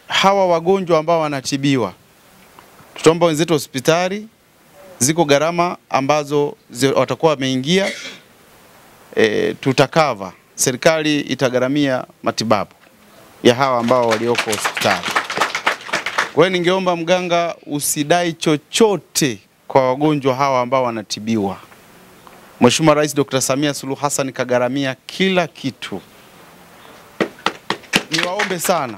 Hawa wagonjwa ambao wanatibiwa, tutaomba wenzetu hospitali, ziko gharama ambazo watakuwa wameingia, tutakava. Serikali itagharamia matibabu ya hawa ambao walioko hospitali. Kwa hiyo ningeomba mganga usidai chochote kwa wagonjwa hawa ambao wanatibiwa. Mheshimiwa Rais Dr. Samia Suluhu Hassan kagharamia kila kitu. Niwaombe sana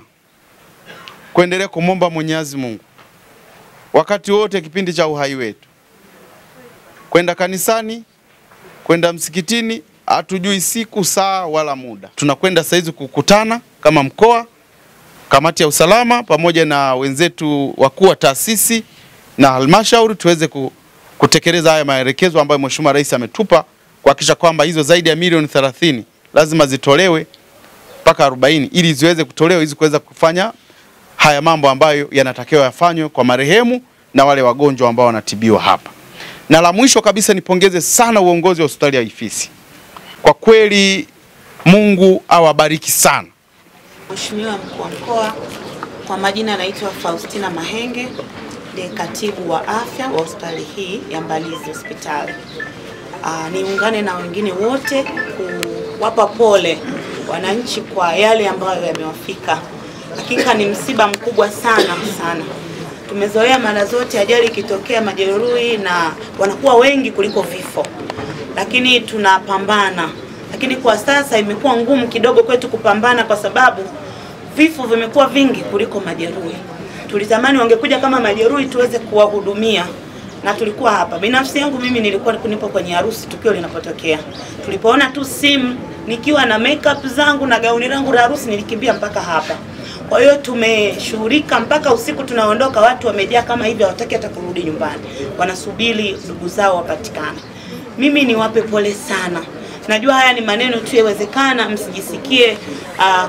kuendelea kumomba Mwenyezi Mungu wakati wote kipindi cha uhai wetu. Kwenda kanisani, kwenda msikitini, hatujui siku, saa wala muda. Tunakwenda saizi kukutana kama mkoa, kamati ya usalama pamoja na wenzetu wakuu wa taasisi na halmashauri, tuweze kutekeleza haya maelekezo ambayo Mheshimiwa Rais ametupa, kuhakikisha kwamba hizo zaidi ya milioni 30 lazima zitolewe mpaka 40 ili ziweze kutolewa hizi kuweza kufanya haya mambo ambayo yanatakiwa yafanywe kwa marehemu na wale wagonjwa ambao wanatibiwa hapa. Na la mwisho kabisa, nipongeze sana uongozi wa hospitali ya Ifisi. Kwa kweli Mungu awabariki sana. Mheshimiwa Mkuu wa Mkoa, kwa majina naitwa Faustina Mahenge, ni katibu wa afya wa hospitali hii ya Mbalizi hospitali. Niungane na wengine wote kuwapa pole wananchi kwa yale ambayo yamewafika. Hakika ni msiba mkubwa sana. Tumezoea mara zote ajali ikitokea majeruhi na wanakuwa wengi kuliko vifo, lakini tunapambana. Lakini kwa sasa imekuwa ngumu kidogo kwetu kupambana kwa sababu vifo vimekuwa vingi kuliko majeruhi. Tulitamani wangekuja kama majeruhi tuweze kuwahudumia, na tulikuwa hapa. Binafsi yangu mimi nilikuwa nipo kwenye harusi tukio linapotokea. Tulipoona tu simu nikiwa na makeup zangu na gauni langu la harusi nilikimbia mpaka hapa. Kwa hiyo tumeshughulika mpaka usiku tunaondoka, watu wamejaa kama hivi, hawataki hata kurudi nyumbani. Wanasubiri ndugu zao wapatikane. Mimi niwape pole sana. Najua haya ni maneno tu, yawezekana msijisikie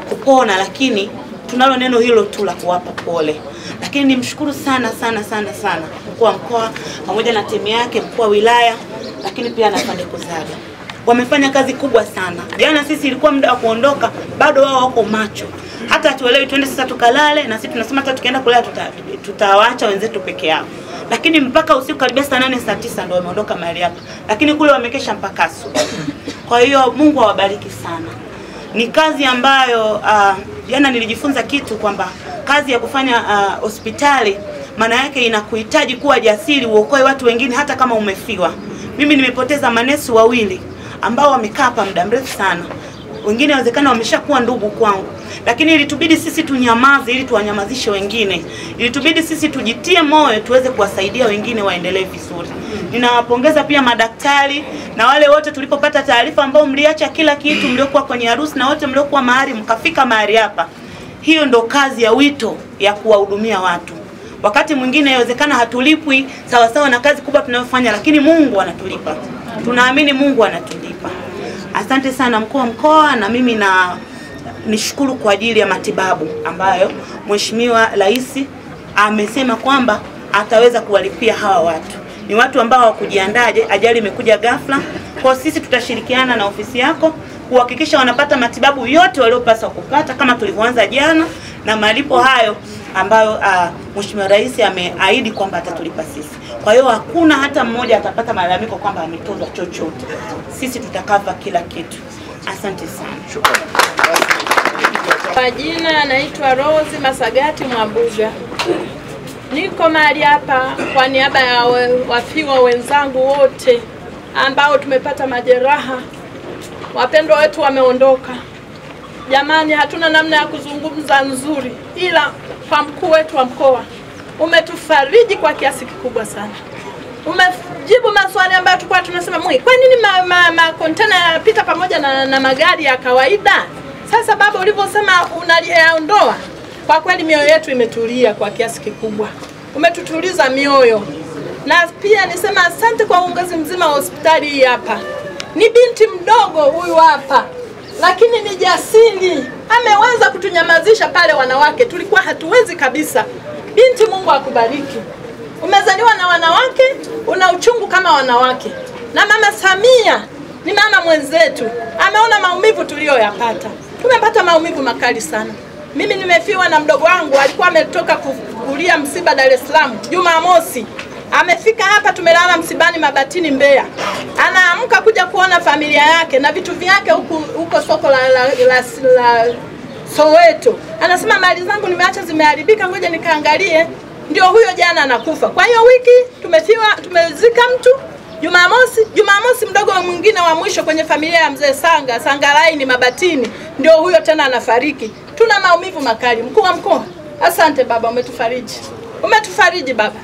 kupona, lakini tunalo neno hilo tu la kuwapa pole. Lakini nimshukuru sana Mkuu wa Mkoa pamoja na timu yake, mkuu wa wilaya, lakini pia na Afande Kuzaga. Wamefanya kazi kubwa sana. Jana sisi ilikuwa muda wa kuondoka, bado wao wako macho. Hata tuelewi tuende sasa tukalale, na sisi tunasema hata tukienda kulala tutawaacha wenzetu peke yao. Lakini mpaka usiku karibia saa 8 saa 9 ndio wameondoka mahali hapa. Lakini kule wamekesha mpaka asubuhi. Kwa hiyo Mungu awabariki sana. Ni kazi ambayo jana nilijifunza kitu kwamba kazi ya kufanya hospitali maana yake inakuhitaji kuwa jasiri, uokoe watu wengine hata kama umefiwa. Mimi nimepoteza manesi wawili ambao wamekaa hapa muda mrefu sana. Wengine wawezekana wameshakuwa ndugu kwangu. Lakini ilitubidi sisi tunyamaze ili tuwanyamazishe wengine. Ilitubidi sisi tujitie moyo tuweze kuwasaidia wengine waendelee vizuri. Ninawapongeza pia madaktari na wale wote tulipopata taarifa ambao mliacha kila kitu, mliokuwa kwenye harusi na wote mliokuwa mahali mkafika mahali hapa. Hiyo ndo kazi ya wito ya kuwahudumia watu. Wakati mwingine inawezekana hatulipwi sawa na kazi kubwa tunayofanya, lakini Mungu anatulipa. Tunaamini Mungu anatulipa. Asante sana Mkuu wa Mkoa, na mimi nishukuru kwa ajili ya matibabu ambayo Mheshimiwa Rais amesema kwamba ataweza kuwalipia hawa watu. Ni watu ambao hawakujiandaje, ajali imekuja ghafla. Kwa sisi tutashirikiana na ofisi yako kuhakikisha wanapata matibabu yote waliopaswa kupata kama tulivyoanza jana, na malipo hayo ambayo Mheshimiwa Rais ameahidi kwamba atatulipa sisi. Kwa hiyo hakuna hata mmoja atapata malalamiko kwamba ametozwa chochote. Sisi tutakava kila kitu. Asante sana. Shukrani. Kwa jina naitwa Rose Masagati Mwabuga. Niko mahali hapa kwa niaba ya wafiwa wenzangu wote ambao tumepata majeraha. Wapendwa wetu wameondoka. Jamani, hatuna namna ya kuzungumza nzuri, ila kwa mkuu wetu wa mkoa umetufariji kwa kiasi kikubwa sana. Umejibu maswali ambayo tulikuwa tunasema, kwa nini container yanapita pamoja na magari ya kawaida? Sasa baba, ulivyosema unayaondoa, kwa kweli mioyo yetu imetulia kwa kiasi kikubwa. Umetutuliza mioyo. Na pia nisema asante kwa uongozi mzima wa hospitali hii hapa. Ni binti mdogo huyu hapa, lakini ni jasiri. Ameweza kutunyamazisha pale wanawake tulikuwa hatuwezi kabisa. Binti, Mungu akubariki. Umezaliwa na wanawake, una uchungu kama wanawake. Na Mama Samia ni mama mwenzetu. Ameona maumivu tuliyoyapata. Tumepata maumivu makali sana. Mimi nimefiwa na mdogo wangu, alikuwa ametoka kulia msiba Dar es Salaam Jumamosi. Amefika hapa, tumelala msibani Mabatini Mbeya. Anaamka kuja kuona familia yake na vitu vyake huko soko la Soweto. Anasema mali zangu nimeacha zimeharibika, ngoja nikaangalie. Ndio huyo jana anakufa. Kwa hiyo wiki tumezika mtu Jumamosi mdogo mwingine wa mwisho kwenye familia ya mzee Sangalaini Mabatini, ndio huyo tena anafariki. Tuna maumivu makali. Mkuu wa mkoa, asante baba, umetufariji baba.